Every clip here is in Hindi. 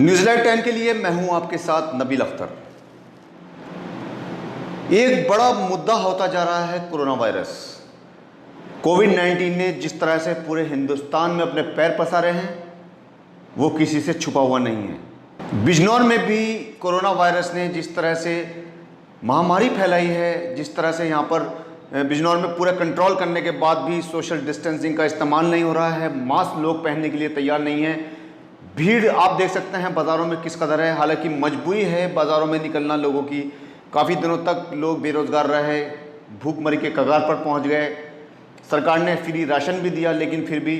न्यूज़ 10 के लिए मैं हूं आपके साथ नबील अख्तर। एक बड़ा मुद्दा होता जा रहा है कोरोना वायरस। कोविड-19 ने जिस तरह से पूरे हिंदुस्तान में अपने पैर पसारे हैं वो किसी से छुपा हुआ नहीं है। बिजनौर में भी कोरोना वायरस ने जिस तरह से महामारी फैलाई है, जिस तरह से यहाँ पर बिजनौर में पूरा कंट्रोल करने के बाद भी सोशल डिस्टेंसिंग का इस्तेमाल नहीं हो रहा है, मास्क लोग पहनने के लिए तैयार नहीं हैं। भीड़ आप देख सकते हैं बाज़ारों में किस कदर है। हालांकि मजबूरी है बाज़ारों में निकलना लोगों की। काफ़ी दिनों तक लोग बेरोज़गार रहे, भूखमरी के कगार पर पहुंच गए। सरकार ने फ्री राशन भी दिया, लेकिन फिर भी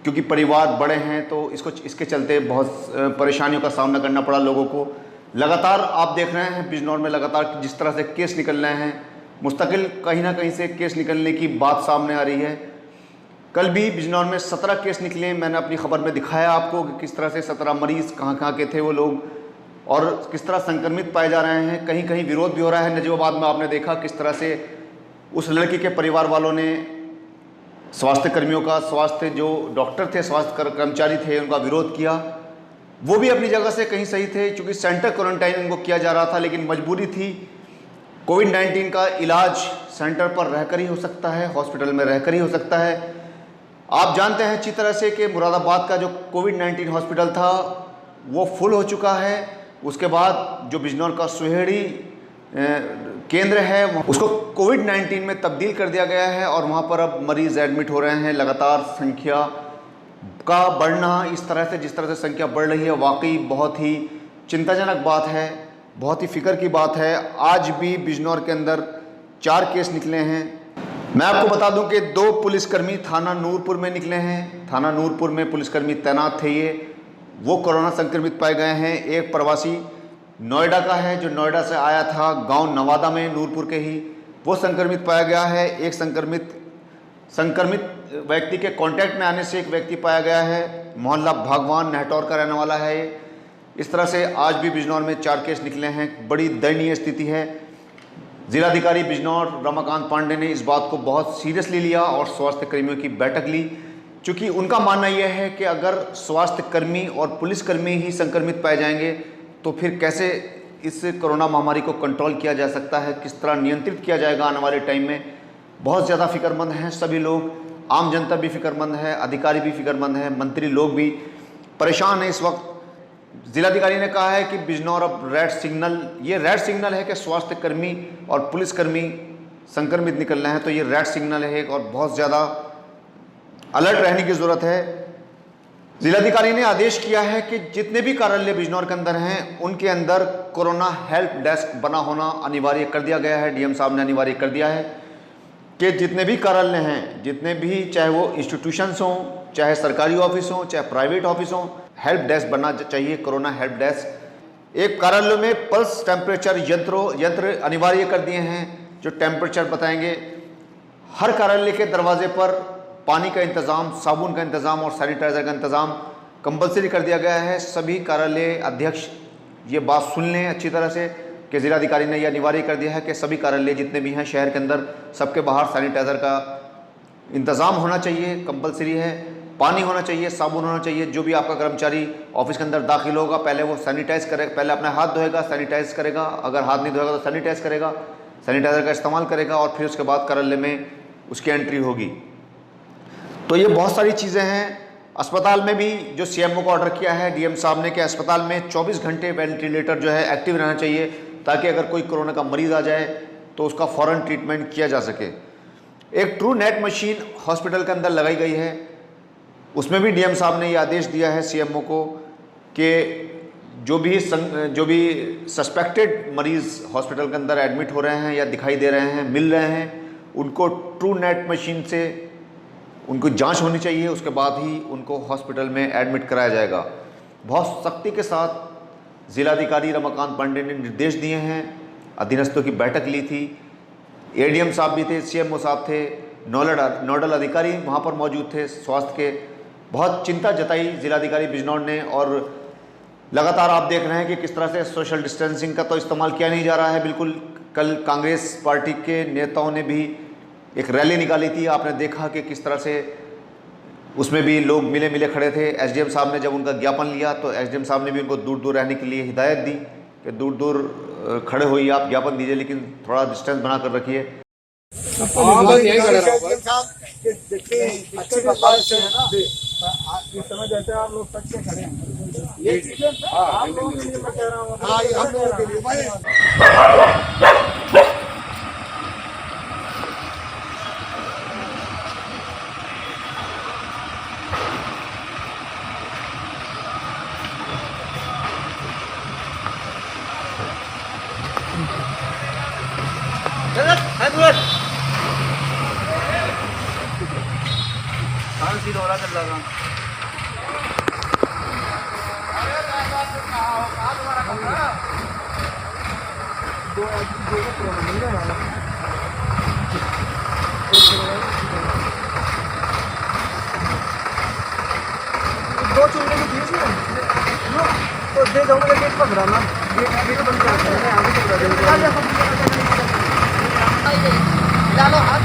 क्योंकि परिवार बड़े हैं तो इसके चलते बहुत परेशानियों का सामना करना पड़ा लोगों को। लगातार आप देख रहे हैं बिजनौर में लगातार जिस तरह से केस निकल रहे हैं, मुस्तकिल कहीं ना कहीं से केस निकलने की बात सामने आ रही है। कल भी बिजनौर में 17 केस निकले। मैंने अपनी खबर में दिखाया आपको कि किस तरह से 17 मरीज़ कहाँ के थे वो लोग और किस तरह संक्रमित पाए जा रहे हैं। कहीं कहीं विरोध भी हो रहा है। नजीबाबाद में आपने देखा किस तरह से उस लड़की के परिवार वालों ने स्वास्थ्य कर्मियों का, स्वास्थ्य जो डॉक्टर थे, स्वास्थ्य कर्मचारी थे, उनका विरोध किया। वो भी अपनी जगह से कहीं सही थे, चूँकि सेंटर क्वारंटाइन उनको किया जा रहा था, लेकिन मजबूरी थी। कोविड-19 का इलाज सेंटर पर रहकर ही हो सकता है, हॉस्पिटल में रहकर ही हो सकता है। आप जानते हैं अच्छी तरह से कि मुरादाबाद का जो कोविड-19 हॉस्पिटल था वो फुल हो चुका है। उसके बाद जो बिजनौर का सुहेड़ी केंद्र है उसको कोविड-19 में तब्दील कर दिया गया है और वहाँ पर अब मरीज़ एडमिट हो रहे हैं। लगातार संख्या का बढ़ना, इस तरह से जिस तरह से संख्या बढ़ रही है, वाकई बहुत ही चिंताजनक बात है, बहुत ही फिक्र की बात है। आज भी बिजनौर के अंदर 4 केस निकले हैं। मैं आपको बता दूं कि 2 पुलिसकर्मी थाना नूरपुर में निकले हैं। थाना नूरपुर में पुलिसकर्मी तैनात थे, वो कोरोना संक्रमित पाए गए हैं। एक प्रवासी नोएडा का है जो नोएडा से आया था, गांव नवादा में नूरपुर के ही, वो संक्रमित पाया गया है। एक संक्रमित व्यक्ति के कांटेक्ट में आने से एक व्यक्ति पाया गया है, मोहल्ला भागवान नेहटौर का रहने वाला है। इस तरह से आज भी बिजनौर में 4 केस निकले हैं। बड़ी दयनीय स्थिति है। जिलाधिकारी बिजनौर रमाकांत पांडे ने इस बात को बहुत सीरियसली लिया और स्वास्थ्य कर्मियों की बैठक ली, क्योंकि उनका मानना यह है कि अगर स्वास्थ्य कर्मी और पुलिसकर्मी ही संक्रमित पाए जाएंगे तो फिर कैसे इस कोरोना महामारी को कंट्रोल किया जा सकता है, किस तरह नियंत्रित किया जाएगा आने वाले टाइम में। बहुत ज़्यादा फिक्रमंद हैं सभी लोग, आम जनता भी फिक्रमंद है, अधिकारी भी फिक्रमंद है, मंत्री लोग भी परेशान हैं इस वक्त। जिलाधिकारी ने कहा है कि बिजनौर अब रेड सिग्नल है कि स्वास्थ्य कर्मी और पुलिसकर्मी संक्रमित निकल रहे हैं, तो ये रेड सिग्नल है और बहुत ज़्यादा अलर्ट रहने की ज़रूरत है। जिलाधिकारी ने आदेश किया है कि जितने भी कार्यालय बिजनौर के अंदर हैं उनके अंदर कोरोना हेल्प डेस्क बना होना अनिवार्य कर दिया गया है। डीएम साहब ने अनिवार्य कर दिया है कि जितने भी कार्यालय हैं, जितने भी, चाहे वो इंस्टीट्यूशंस हों, चाहे सरकारी ऑफिस हों, चाहे प्राइवेट ऑफिस हों, हेल्प डेस्क बनना चाहिए, कोरोना हेल्प डेस्क। एक कार्यालय में पल्स टेम्परेचर यंत्र अनिवार्य कर दिए हैं जो टेम्परेचर बताएंगे। हर कार्यालय के दरवाजे पर पानी का इंतज़ाम, साबुन का इंतज़ाम और सैनिटाइज़र का इंतज़ाम कंपलसरी कर दिया गया है। सभी कार्यालय अध्यक्ष ये बात सुन लें अच्छी तरह से कि जिलाधिकारी ने यह अनिवार्य कर दिया है कि सभी कार्यालय जितने भी हैं शहर के अंदर, सबके बाहर सैनिटाइज़र का इंतज़ाम होना चाहिए, कंपलसरी है। पानी होना चाहिए, साबुन होना चाहिए। जो भी आपका कर्मचारी ऑफिस के अंदर दाखिल होगा पहले वो सैनिटाइज़ करेगा, पहले अपने हाथ धोएगा, सैनिटाइज़ करेगा। अगर हाथ नहीं धोएगा तो सैनिटाइज़ करेगा, सैनिटाइज़र का इस्तेमाल करेगा और फिर उसके बाद कार्यालय में उसकी एंट्री होगी। तो ये बहुत सारी चीज़ें हैं। अस्पताल में भी जो सीएमओ को ऑर्डर किया है डीएम साहब ने कि अस्पताल में 24 घंटे वेंटिलेटर जो है एक्टिव रहना चाहिए, ताकि अगर कोई कोरोना का मरीज़ आ जाए तो उसका फ़ौरन ट्रीटमेंट किया जा सके। एक ट्रू नेट मशीन हॉस्पिटल के अंदर लगाई गई है, उसमें भी डीएम साहब ने ये आदेश दिया है सीएमओ को कि जो भी सस्पेक्टेड मरीज़ हॉस्पिटल के अंदर एडमिट हो रहे हैं या दिखाई दे रहे हैं, मिल रहे हैं, उनको ट्रू नेट मशीन से उनको जांच होनी चाहिए, उसके बाद ही उनको हॉस्पिटल में एडमिट कराया जाएगा। बहुत सख्ती के साथ जिलाधिकारी रमाकांत पांडे ने निर्देश दिए हैं। अधीनस्थों की बैठक ली थी, एडीएम साहब भी थे, सीएमओ साहब थे, नोडल अधिकारी वहाँ पर मौजूद थे स्वास्थ्य के। बहुत चिंता जताई जिलाधिकारी बिजनौर ने और लगातार आप देख रहे हैं कि किस तरह से सोशल डिस्टेंसिंग का तो इस्तेमाल किया नहीं जा रहा है बिल्कुल। कल कांग्रेस पार्टी के नेताओं ने भी एक रैली निकाली थी, आपने देखा कि किस तरह से उसमें भी लोग मिले मिले खड़े थे। एसडीएम साहब ने जब उनका ज्ञापन लिया तो एसडीएम साहब ने भी उनको दूर दूर रहने के लिए हिदायत दी कि दूर दूर खड़े होइए, आप ज्ञापन दीजिए लेकिन थोड़ा डिस्टेंस बना कर रखिए। हाँ बस यही खड़ा रहा बस। देखिए अच्छी बात है ना, इस समय जैसे आप लोग तक से खड़े हैं, ये चीजें आप लोगों के लिए मैं कह रहा हूँ। हाँ, हम लोगों के लिए भाई। दो चुनने के बीच में तो दे जाऊंगा, गेट पर खड़ा गेट बंद कर देना, आगे चल रहा है। डालो हाथ,